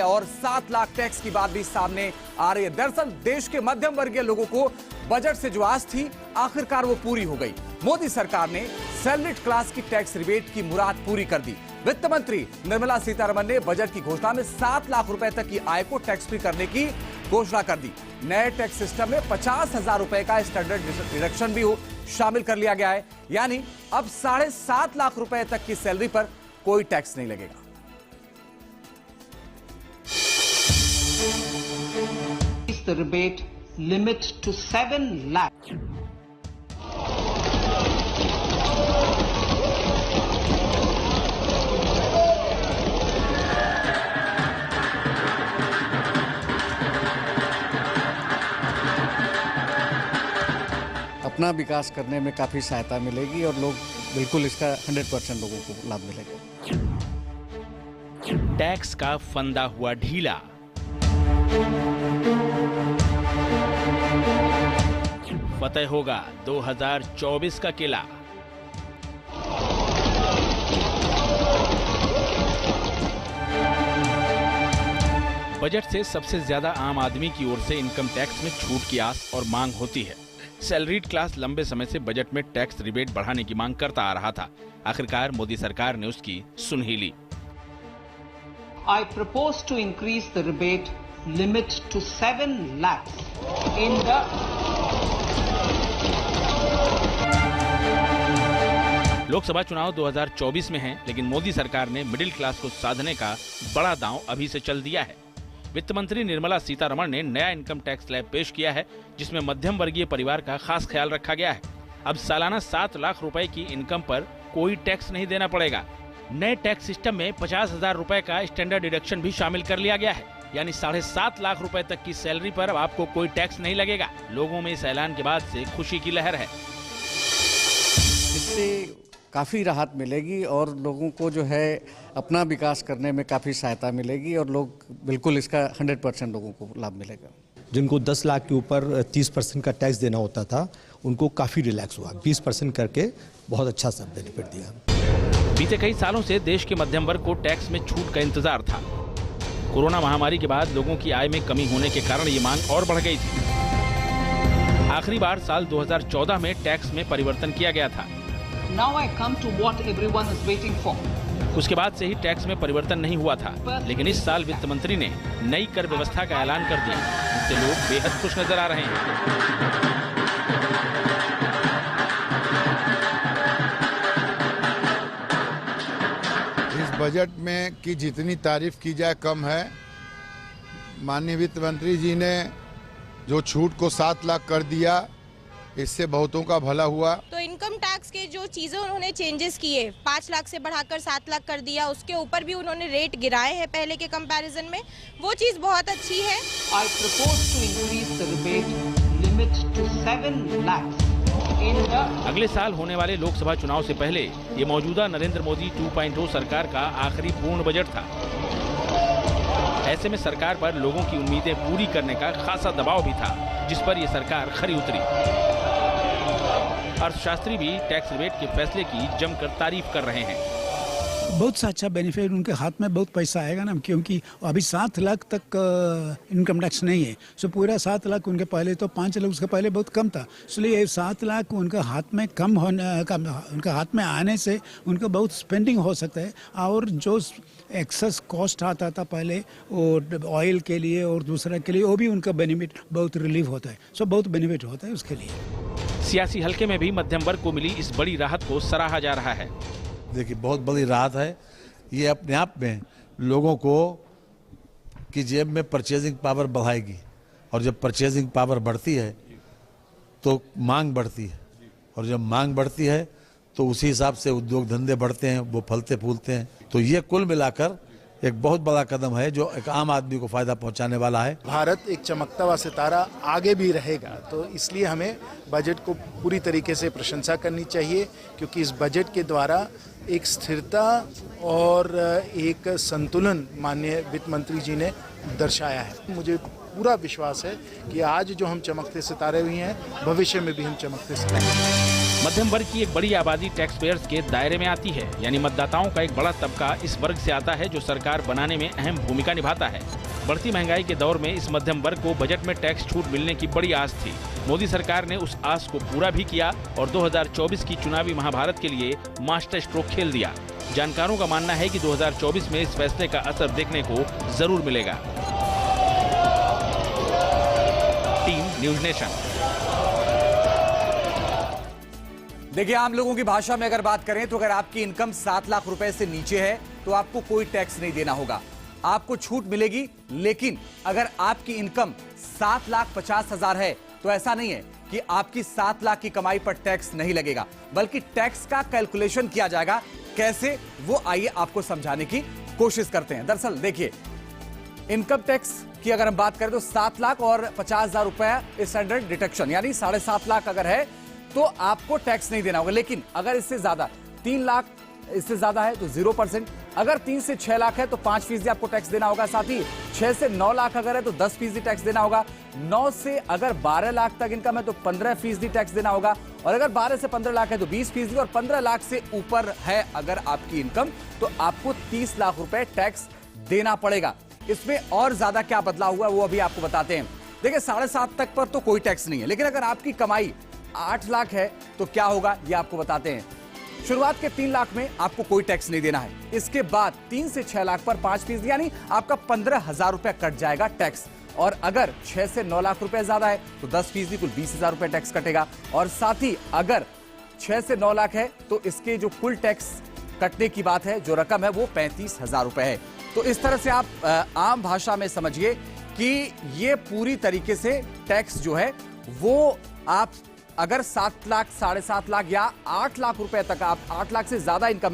और 7 लाख टैक्स की बात भी सामने आ रही है। दरअसल देश के मध्यम वर्गीय लोगों को बजट से जो आस थी आखिरकार वो पूरी हो गई। मोदी सरकार ने सैलरीड क्लास की टैक्स रिबेट की मुराद पूरी कर दी। वित्त मंत्री निर्मला सीतारमण ने बजट की घोषणा में 7 लाख रुपए तक की आय को टैक्स फ्री करने की घोषणा कर दी। नए टैक्स सिस्टम में 50,000 रुपए का स्टैंडर्ड डिडक्शन भी शामिल कर लिया गया है, यानी अब 7.5 लाख रुपए तक की सैलरी पर कोई टैक्स नहीं लगेगा। The rebate limit to 7 lakh. अपना विकास करने में काफ़ी सहायता मिलेगी और लोग बिल्कुल इसका 100% लोगों को लाभ मिलेगा। टैक्स का फंदा हुआ ढीला, फतेह होगा 2024 का किला। बजट से सबसे ज्यादा आम आदमी की ओर से इनकम टैक्स में छूट की आस और मांग होती है। सैलरीड क्लास लंबे समय से बजट में टैक्स रिबेट बढ़ाने की मांग करता आ रहा था। आखिरकार मोदी सरकार ने उसकी सुन ही ली। I propose to increase the rebate limit to 7 lakhs in the Lok Sabha चुनाव 2024 में हैं, लेकिन मोदी सरकार ने मिडिल क्लास को साधने का बड़ा दांव अभी से चल दिया है। वित्त मंत्री निर्मला सीतारमण ने नया इनकम टैक्स स्लैब पेश किया है, जिसमें मध्यम वर्गीय परिवार का खास ख्याल रखा गया है। अब सालाना 7 लाख रुपए की इनकम पर कोई टैक्स नहीं देना पड़ेगा। नए टैक्स सिस्टम में 50,000 रुपए का स्टैंडर्ड डिडक्शन भी शामिल कर लिया गया है, यानी 7.5 लाख रुपए तक की सैलरी पर अब आपको कोई टैक्स नहीं लगेगा। लोगों में इस ऐलान के बाद से खुशी की लहर है। इससे काफ़ी राहत मिलेगी और लोगों को जो है अपना विकास करने में काफ़ी सहायता मिलेगी और लोग बिल्कुल इसका 100% लोगों को लाभ मिलेगा। जिनको 10 लाख के ऊपर 30% का टैक्स देना होता था, उनको काफ़ी रिलैक्स हुआ। 20% करके बहुत अच्छा सा बेनिफिट दिया। बीते कई सालों से देश के मध्यम वर्ग को टैक्स में छूट का इंतजार था। कोरोना महामारी के बाद लोगों की आय में कमी होने के कारण ये मांग और बढ़ गई थी। आखिरी बार साल 2014 में टैक्स में परिवर्तन किया गया था। Now I come to what everyone is waiting for. उसके बाद से ही टैक्स में परिवर्तन नहीं हुआ था, लेकिन इस साल वित्त मंत्री ने नई कर व्यवस्था का ऐलान कर दिया, जिससे लोग बेहद खुश नजर आ रहे हैं। इस बजट में की जितनी तारीफ की जाए कम है। माननीय वित्त मंत्री जी ने जो छूट को 7 लाख कर दिया, इससे बहुतों का भला हुआ। तो इनकम टैक्स के जो चीजें उन्होंने चेंजेस किए, 5 लाख से बढ़ाकर 7 लाख कर दिया, उसके ऊपर भी उन्होंने रेट गिराए हैं पहले के कंपैरिजन में, वो चीज बहुत अच्छी है। I propose to increase the rebate limit to 7 lakhs in the अगले साल होने वाले लोकसभा चुनाव से पहले ये मौजूदा नरेंद्र मोदी 2.0 सरकार का आखिरी पूर्ण बजट था। ऐसे में सरकार पर लोगों की उम्मीदें पूरी करने का खासा दबाव भी था, जिस पर यह सरकार खरी उतरी। अर्थशास्त्री भी टैक्स रिबेट के फैसले की जमकर तारीफ कर रहे हैं। बहुत सा अच्छा बेनिफिट, उनके हाथ में बहुत पैसा आएगा ना, क्योंकि अभी 7 लाख तक इनकम टैक्स नहीं है। सो पूरा 7 लाख, उनके पहले तो 5 लाख, उसके पहले बहुत कम था, इसलिए 7 लाख उनका हाथ में कम होने उनका हाथ में आने से उनका बहुत स्पेंडिंग हो सकता है। और जो एक्सेस कॉस्ट आता था पहले और ऑयल के लिए और दूसरा के लिए, वो भी उनका बेनिफिट बहुत रिलीफ होता है। सो बहुत बेनिफिट होता है उसके लिए। सियासी हल्के में भी मध्यम वर्ग को मिली इस बड़ी राहत को सराहा जा रहा है। देखिए, बहुत बड़ी राहत है ये अपने आप में। लोगों को की जेब में परचेजिंग पावर बढ़ाएगी, और जब परचेजिंग पावर बढ़ती है तो मांग बढ़ती है, और जब मांग बढ़ती है तो उसी हिसाब से उद्योग धंधे बढ़ते हैं, वो फलते फूलते हैं। तो ये कुल मिलाकर एक बहुत बड़ा कदम है जो एक आम आदमी को फायदा पहुंचाने वाला है। भारत एक चमकता हुआ सितारा आगे भी रहेगा, तो इसलिए हमें बजट को पूरी तरीके से प्रशंसा करनी चाहिए, क्योंकि इस बजट के द्वारा एक स्थिरता और एक संतुलन माननीय वित्त मंत्री जी ने दर्शाया है। मुझे पूरा विश्वास है कि आज जो हम चमकते सितारे हुए हैं, भविष्य में भी हम चमकते सितारे। मध्यम वर्ग की एक बड़ी आबादी टैक्स पेयर्स के दायरे में आती है, यानी मतदाताओं का एक बड़ा तबका इस वर्ग से आता है जो सरकार बनाने में अहम भूमिका निभाता है। बढ़ती महंगाई के दौर में इस मध्यम वर्ग को बजट में टैक्स छूट मिलने की बड़ी आस थी। मोदी सरकार ने उस आस को पूरा भी किया और 2024 की चुनावी महाभारत के लिए मास्टर स्ट्रोक खेल दिया। जानकारों का मानना है कि 2024 में इस फैसले का असर देखने को जरूर मिलेगा। Team news nation. देखिए, आम लोगों की भाषा में अगर बात करें तो अगर आपकी इनकम 7 लाख रुपए से नीचे है तो आपको कोई टैक्स नहीं देना होगा, आपको छूट मिलेगी। लेकिन अगर आपकी इनकम 7,50,000 है तो ऐसा नहीं है कि आपकी 7 लाख की कमाई पर टैक्स नहीं लगेगा, बल्कि टैक्स का कैलकुलेशन किया जाएगा। कैसे, वो आइए आपको समझाने की कोशिश करते हैं। दरअसल देखिए, इनकम टैक्स की अगर हम बात करें तो 7 लाख और 50,000 रुपए स्टैंडर्ड डिडक्शन, यानी 7.5 लाख अगर है तो आपको टैक्स नहीं देना होगा। लेकिन अगर इससे ज्यादा 3 लाख इससे ज्यादा है तो 0%, अगर 3 से 6 लाख है तो 5% आपको टैक्स देना होगा। साथ ही 6 से 9 लाख अगर है तो 10% टैक्स देना होगा। 9 से अगर 12 लाख तक इनकम है तो 15% टैक्स देना होगा। और अगर 12 से 15 लाख है तो 20%, और 15 लाख से ऊपर है अगर आपकी इनकम तो आपको 30 लाख रुपए टैक्स देना पड़ेगा। इसमें और ज्यादा क्या बदलाव हुआ वो अभी आपको बताते हैं। देखिए, 7.5 तक पर तो कोई टैक्स नहीं है, लेकिन अगर आपकी कमाई 8 लाख है तो क्या होगा ये आपको बताते हैं। शुरुआत के 3 लाख में आपको कोई टैक्स नहीं देना है। इसके बाद 3 से 6 लाख पर 5%, यानी आपका 15,000 रुपए कट जाएगा टैक्स। और अगर 6 से 9 लाख रुपए ज्यादा है तो 10%, कुल 20,000 रुपए टैक्स कटेगा। और साथ ही अगर 6 से 9 लाख है तो इसके जो कुल टैक्स कटने की बात है, जो रकम है वो 35,000 रुपए है। तो इस तरह से आप आम भाषा में समझिए कि ये पूरी तरीके से टैक्स जो है वो आप अगर 7 लाख, 7.5 लाख या 8 लाख रुपए तक, आप 8 लाख से ज्यादा इनकम